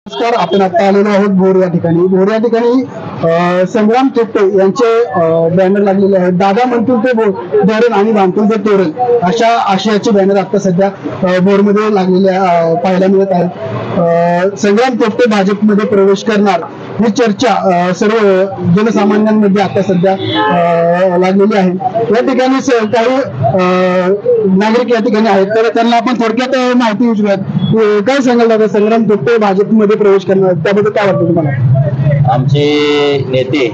नमस्कार, आपण आता आलेलो आहोत भोर या ठिकाणी. भोर या ठिकाणी संग्राम थोपटे यांचे बॅनर लागलेले आहेत. दादा म्हणतील ते धरण आणि बांधतील ते तोरण अशा आशयाचे बॅनर आता सध्या भोरमध्ये लागलेले पाहायला मिळत आहेत. संग्राम थोपटे भाजपमध्ये प्रवेश करणार ही चर्चा सर्व जनसामान्यांमध्ये आता सध्या लागलेली आहे. या ठिकाणी काही नागरिक या ठिकाणी आहेत, तर त्यांना आपण थोडक्यात माहिती विचारूयात. काय सांगाल दादा, संग्राम थोपटे भाजपमध्ये प्रवेश करणार त्याबद्दल काय वाटतं तुम्हाला? आमचे नेते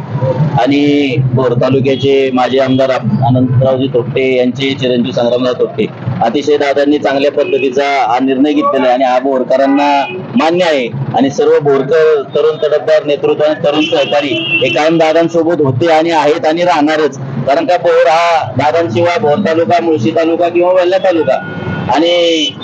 आणि भोर तालुक्याचे माजी आमदार अनंतरावजी थोपटे यांचे चिरंजीव संग्रामराव थोपटे अतिशय दादांनी चांगल्या पद्धतीचा हा निर्णय घेतलेला आहे आणि हा भोरकरांना मान्य आहे. आणि सर्व भोरकर तरुण तडफदार नेतृत्व आणि तरुण सहकारी हे कायम दादांसोबत होते आणि आहेत आणि राहणारच. कारण का भोर हा दादांशिवाय भोर तालुका, मुळशी तालुका किंवा वेल्हा तालुका आणि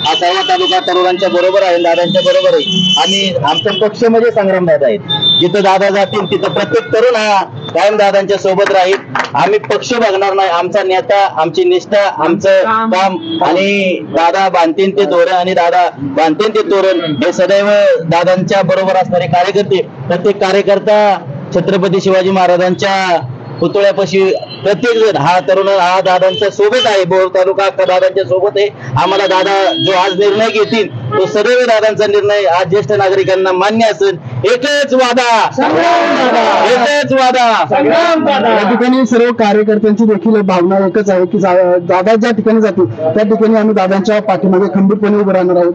हा सर्व तालुका तरुणांच्या बरोबर आहे, दादांच्या बरोबर आहे. आणि आमचा पक्ष म्हणजे संग्राम दादा आहेत. जिथं दादा जातील तिथं प्रत्येक तरुण हा कायम दादांच्या सोबत राहील. आम्ही पक्ष बघणार नाही. आमचा नेता, आमची निष्ठा, आमचं काम आणि दादा बांधतील ते धोरण आणि दादा बांधतील ते तोरण हे सदैव दादांच्या बरोबर असणारे कार्यकर्ते. प्रत्येक कार्यकर्ता छत्रपती शिवाजी महाराजांच्या पुतळ्यापाशी प्रत्येक जण हा तरुण हा दादांच्या सोबत आहे. भोर तालुका दादांच्या सोबत आहे. आम्हाला दादा जो आज निर्णय घेतील तो सदैव दादांचा निर्णय आज ज्येष्ठ नागरिकांना मान्य असेल. एकच वादा, एकच वादा. या ठिकाणी सर्व कार्यकर्त्यांची देखील भावना एकच आहे की दादा ज्या ठिकाणी जातील त्या ठिकाणी आम्ही दादांच्या पाठीमागे खंबीरपणे उभे राहणार आहोत.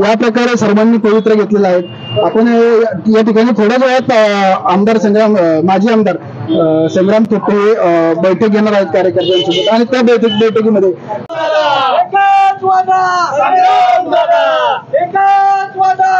या प्रकारे सर्वांनी पवित्र घेतलेला आहे. आपण या ठिकाणी थोड्याच वेळात माजी आमदार संग्राम थोपटे बैठक घेणार आहेत कार्यकर्त्यांसोबत आणि त्या बैठकीमध्ये एकच वादा, एकच वादा.